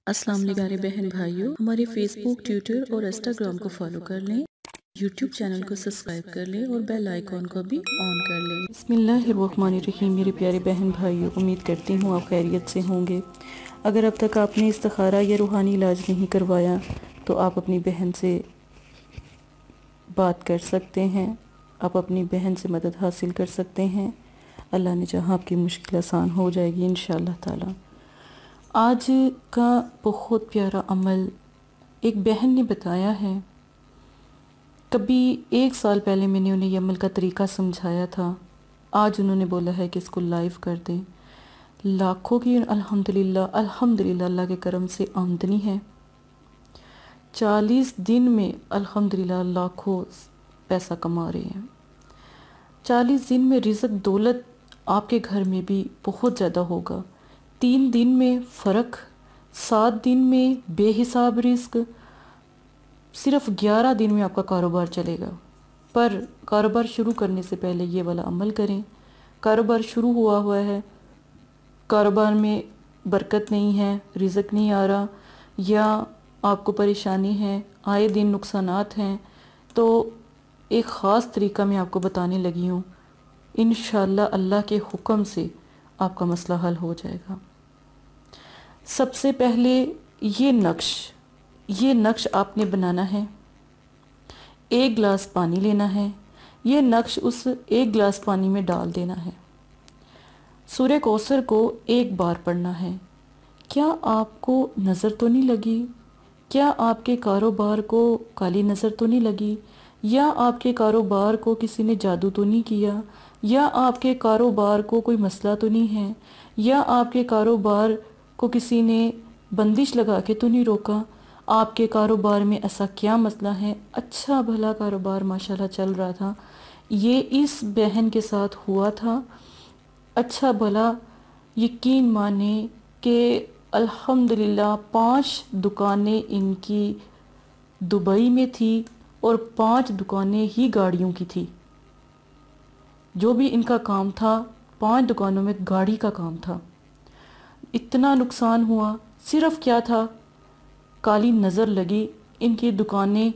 السلام علیکم پیارے بہن بھائیوں، ہمارے فیس بک، ٹویٹر اور انسٹاگرام کو فالو کر لیں، یوٹیوب چینل کو سبسکرائب کر لیں اور بیل آئیکن کو بھی آن کر لیں۔ بسم اللہ الرحمن الرحیم۔ میرے پیارے بہن بھائیوں، امید کرتی ہوں آپ خیریت سے ہوں گے۔ اگر اب تک آپ نے استخارہ یا روحانی علاج نہیں کروایا تو آپ اپنی بہن سے بات کر سکتے ہیں، آپ اپنی بہن سے مدد حاصل کر سکتے ہیں۔ اللہ نے چاہا آپ کی مشکل آسان ہو جائے گی انشاءاللہ تعالی۔ آج کا بہت پیارا عمل ایک بہن نے بتایا ہے۔ کبھی 1 سال پہلے میں نے انہیں یہ عمل کا طریقہ سمجھایا تھا، آج انہوں نے بولا ہے کہ اس کو لائیو کر دیں۔ لاکھوں کی الحمدللہ اللہ کے کرم سے آمدنی ہے۔ 40 دن میں الحمدللہ لاکھوں پیسہ کما رہے ہیں۔ 40 دن میں رزق دولت آپ کے گھر میں بھی بہت زیادہ ہوگا۔ 3 دن میں فرق، 7 دن میں بے حساب رزق، صرف 11 دن میں آپ کا کاروبار چلے گا۔ پر کاروبار شروع کرنے سے پہلے یہ والا عمل کریں۔ کاروبار شروع ہوا ہے، کاروبار میں برکت نہیں ہے، رزق نہیں آ رہا، یا آپ کو پریشانی ہے، آئے دن نقصانات ہیں، تو ایک خاص طریقہ میں آپ کو بتانے لگی ہوں۔ انشاءاللہ اللہ کے حکم سے آپ کا مسئلہ حل ہو جائے گا۔ سب سے پہلے یہ نقش آپ نے بنانا ہے۔ 1 گلاس پانی لینا ہے، یہ نقش اس 1 گلاس پانی میں ڈال دینا ہے۔ سورہ کوثر کو 1 بار پڑھنا ہے۔ کیا آپ کو نظر تو نہیں لگی؟ کیا آپ کے کاروبار کو کالی نظر تو نہیں لگی؟ یا آپ کے کاروبار کو کسی نے جادو تو نہیں کیا؟ یا آپ کے کاروبار کو کوئی مسئلہ تو نہیں ہے؟ یا آپ کے کاروبار کو کسی نے بندش لگا کے تو نہیں روکا؟ آپ کے کاروبار میں ایسا کیا مسئلہ ہے؟ اچھا بھلا کاروبار ماشاءاللہ چل رہا تھا، یہ اس بہن کے ساتھ ہوا تھا۔ اچھا بھلا یقین مانے کہ الحمدللہ 5 دکانیں ان کی دبئی میں تھی اور 5 دکانیں ہی گاڑیوں کی تھی۔ جو بھی ان کا کام تھا 5 دکانوں میں گاڑی کا کام تھا۔ اتنا نقصان ہوا، صرف کیا تھا؟ کالی نظر لگی۔ ان کی دکانیں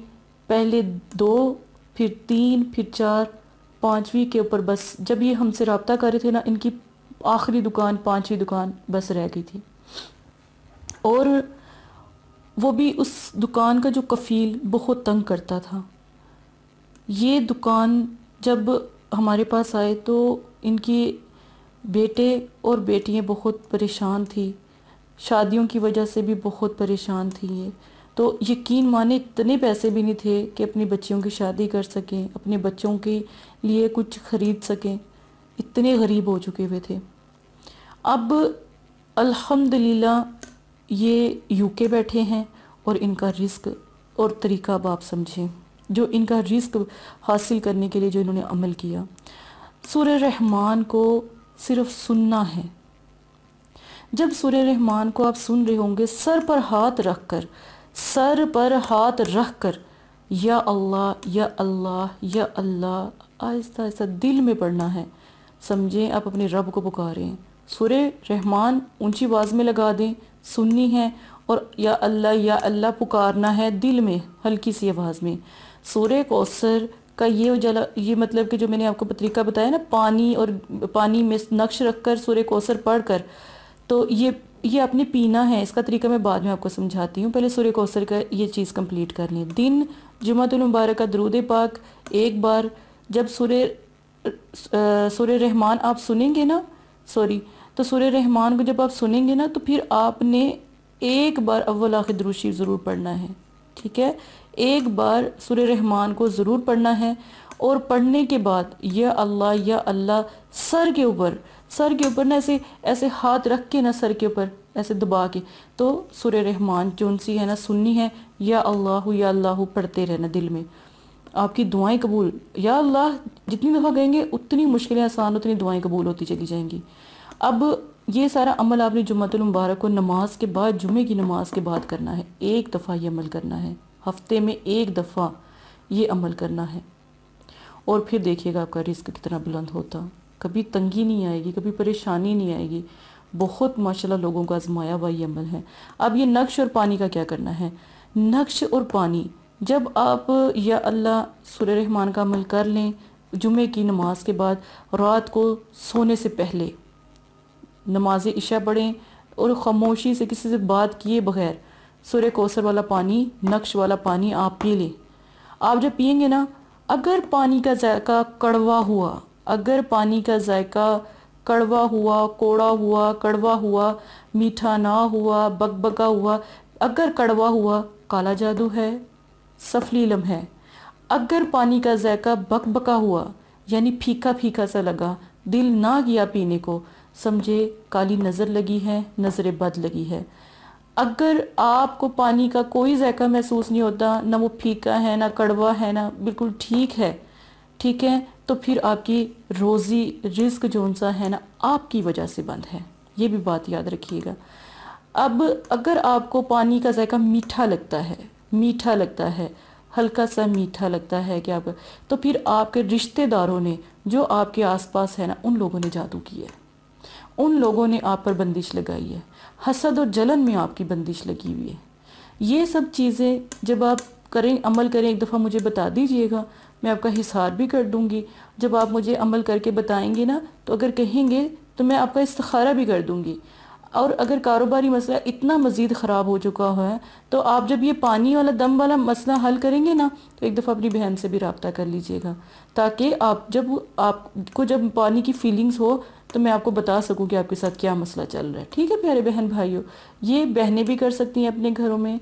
پہلے 2، پھر 3، پھر 4، 5ویں کے اوپر بس جب یہ ہم سے رابطہ کر رہے تھے نا، ان کی آخری دکان 5ویں دکان بس رہ گئی تھی۔ اور وہ بھی اس دکان کا جو کفیل بہت تنگ کرتا تھا۔ یہ دکان جب ہمارے پاس آئے تو ان کی بیٹے اور بیٹیاں بہت پریشان تھی، شادیوں کی وجہ سے بھی بہت پریشان تھی یہ۔ تو یقین مانے اتنے پیسے بھی نہیں تھے کہ اپنی بچیوں کی شادی کر سکیں، اپنے بچوں کے لیے کچھ خرید سکیں، اتنے غریب ہو چکے ہوئے تھے۔ اب الحمدللہ یہ UK بیٹھے ہیں اور ان کا رزق اور طریقہ اب آپ سمجھیں، جو ان کا رزق حاصل کرنے کے لیے جو انہوں نے عمل کیا۔ سورہ رحمان کو صرف سننا ہے۔ جب سورہ رحمان کو آپ سن رہے ہوں گے، سر پر ہاتھ رکھ کر یا اللہ یا اللہ یا اللہ آہستہ آہستہ دل میں پڑھنا ہے۔ سمجھیں آپ اپنے رب کو پکارے ہیں۔ سورہ رحمان اونچی آواز میں لگا دیں، سننی ہے، اور یا اللہ پکارنا ہے دل میں ہلکی سی آواز میں۔ سورہ کوثر کا یہ مطلب کہ جو میں نے آپ کو طریقہ بتایا نا، پانی میں نقش رکھ کر سورہ کوثر پڑھ کر، تو یہ آپ نے پینا ہے۔ اس کا طریقہ میں بعد میں آپ کو سمجھاتی ہوں، پہلے سورہ کوثر کا یہ چیز کمپلیٹ کر لیں۔ دن جمعۃ المبارکہ درود پاک 1 بار، جب سورہ رحمان آپ سنیں گے نا، تو سورہ رحمان کو جب آپ سنیں گے نا تو پھر آپ نے 1 بار اول آخر درود شریف ضرور پڑھنا ہے، ٹھیک ہے؟ 1 بار سورہ رحمان کو ضرور پڑھنا ہے، اور پڑھنے کے بعد یا اللہ سر کے اوپر نا ایسے ہاتھ رکھ کے نا، سر کے اوپر ایسے دبا کے، تو سورہ رحمان جون سی ہے نا سننی ہے، یا اللہ پڑھتے رہنا دل میں۔ آپ کی دعائیں قبول، یا اللہ جتنی دفعہ کہیں گے اتنی مشکلیں آسان، اتنی دعائیں قبول ہوتی چلی جائیں گی۔ اب یہ سارا عمل آپ نے جمعۃ المبارک کو نماز کے بعد، جمعے کی نماز کے بعد کرنا ہے۔ 1 دفعہ یہ عمل کرنا ہے، ہفتے میں 1 دفعہ یہ عمل کرنا ہے، اور پھر دیکھیے گا آپ کا رزق کتنا بلند ہوتا۔ کبھی تنگی نہیں آئے گی، کبھی پریشانی نہیں آئے گی، بہت ماشاءاللہ لوگوں کو آزمایا ہوا یہ عمل ہے۔ اب یہ نقش اور پانی کا کیا کرنا ہے؟ نقش اور پانی، جب آپ یا اللہ سورہ رحمان کا عمل کر لیں جمعے کی نماز کے بعد، رات کو سونے سے پہلے نماز عشاء پڑھیں اور خاموشی سے کسی سے بات کیے بغیر سورہ کوثر والا پانی، نقش والا پانی آپ پی لیں۔ آپ جب پئیں گے نا، اگر پانی کا ذائقہ کڑوا ہوا، اگر پانی کا ذائقہ کڑوا ہوا، کوڑا ہوا، کڑوا ہوا، میٹھا نہ ہوا، بکبکا ہوا، اگر کڑوا ہوا، کالا جادو ہے، سفلی علم ہے۔ اگر پانی کا ذائقہ بکبکا ہوا یعنی پھیکا پھیکا سا لگا، دل نہ کیا پینے کو، سمجھے کالی نظر لگی ہے، نظر بد لگی ہے۔ اگر آپ کو پانی کا کوئی ذائقہ محسوس نہیں ہوتا، نہ وہ پھیکا ہے، نہ کڑوا ہے، نہ بالکل ٹھیک ہے، ٹھیک ہے، تو پھر آپ کی روزی رزق جون سا ہے نا آپ کی وجہ سے بند ہے، یہ بھی بات یاد رکھیے گا۔ اب اگر آپ کو پانی کا ذائقہ میٹھا لگتا ہے، میٹھا لگتا ہے، ہلکا سا میٹھا لگتا ہے کہ آپ، تو پھر آپ کے رشتہ داروں نے جو آپ کے آس پاس ہے نا، ان لوگوں نے جادو کیا ہے، ان لوگوں نے آپ پر بندش لگائی ہے، حسد اور جلن میں آپ کی بندش لگی ہوئی ہے۔ یہ سب چیزیں جب آپ کریں، عمل کریں، ایک دفعہ مجھے بتا دیجئے گا، میں آپ کا حساب بھی کر دوں گی۔ جب آپ مجھے عمل کر کے بتائیں گے نا، تو اگر کہیں گے تو میں آپ کا استخارہ بھی کر دوں گی۔ اور اگر کاروباری مسئلہ اتنا مزید خراب ہو چکا ہے، تو آپ جب یہ پانی والا دم والا مسئلہ حل کریں گے نا، تو ایک دفعہ اپنی بہن سے بھی رابطہ کر لیجئے گا، تاکہ آپ کو جب پانی کی فیلنگز ہو تو میں آپ کو بتا سکوں کہ آپ کے ساتھ کیا مسئلہ چل رہا ہے۔ ٹھیک ہے پیارے بہن بھائیوں، یہ بہنیں بھی کر سکتی ہیں اپنے گھروں میں،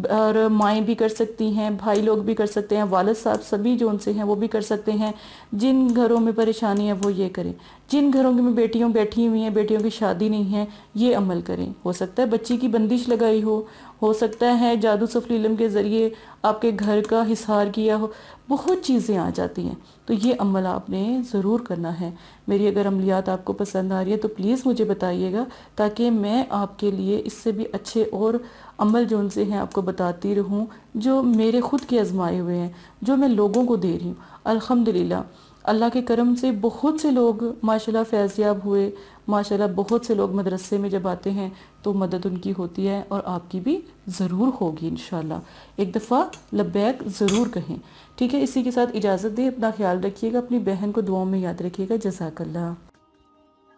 اور مائیں بھی کر سکتی ہیں، بھائی لوگ بھی کر سکتے ہیں، والد صاحب سبھی جو ان سے ہیں وہ بھی کر سکتے ہیں۔ جن گھروں میں پریشانی ہے وہ یہ کریں، جن گھروں میں بیٹیوں بیٹھی ہوئی ہیں، بیٹیوں کی شادی نہیں ہے، یہ عمل کریں۔ ہو سکتا ہے بچی کی بندش لگائی ہو سکتا ہے جادو سفلی علم کے ذریعے آپ کے گھر کا حصار کیا ہو، بہت چیزیں آ جاتی ہیں، تو یہ عمل آپ نے ضرور کرنا ہے۔ میری اگر عملیات آپ کو پسند آ رہی ہے تو پلیز مجھے بتائیے گا، تاکہ میں آپ کے لیے اس سے بھی اچھے اور عمل جو ان سے ہیں آپ کو بتاتی رہوں، جو میرے خود کے آزمائے ہوئے ہیں، جو میں لوگوں کو دے رہی ہوں۔ الحمدللہ اللہ کے کرم سے بہت سے لوگ ماشاءاللہ فیض یاب ہوئے، ماشاءاللہ بہت سے لوگ مدرسے میں جب آتے ہیں تو مدد ان کی ہوتی ہے، اور آپ کی بھی ضرور ہوگی انشاءاللہ۔ ایک دفعہ لبیک ضرور کہیں، ٹھیک ہے؟ اسی کے ساتھ اجازت دیں، اپنا خیال رکھیے گا، اپنی بہن کو دعاؤں میں یاد رکھیے گا۔ جزاک اللہ۔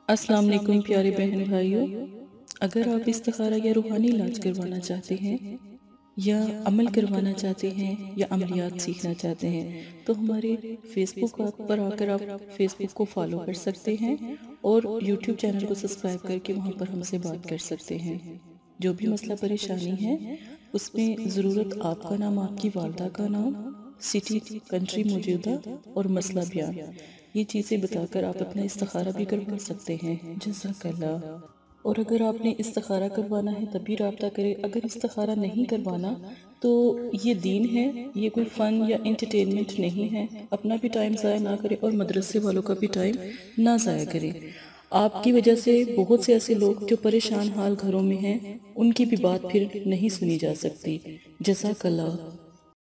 السلام علیکم پیارے بہن بھائیوں، اگر آپ استخارہ یا روحانی علاج کروانا چاہتے ہیں، یا عمل کروانا چاہتے ہیں، یا عملیات سیکھنا چاہتے ہیں، تو ہمارے فیس بک پر آ کر آپ فیس بک کو فالو کر سکتے ہیں، اور یوٹیوب چینل کو سبسکرائب کر کے وہاں پر ہم سے بات کر سکتے ہیں۔ جو بھی مسئلہ پریشانی ہے اس میں ضرورت آپ کا نام، آپ کی والدہ کا نام، سٹی، کنٹری موجودہ اور مسئلہ بیان، یہ چیزیں بتا کر آپ اپنا استخارہ بھی کروا سکتے ہیں۔ جزاک اللہ۔ اور اگر آپ نے استخارہ کروانا ہے تب بھی رابطہ کریں، اگر استخارہ نہیں کروانا تو یہ دین ہے، یہ کوئی فن یا انٹرٹینمنٹ نہیں ہے، اپنا بھی ٹائم ضائع نہ کریں اور مدرسے والوں کا بھی ٹائم نہ ضائع کریں۔ آپ کی وجہ سے بہت سے ایسے لوگ جو پریشان حال گھروں میں ہیں، ان کی بھی بات پھر نہیں سنی جا سکتی۔ جزاک اللہ۔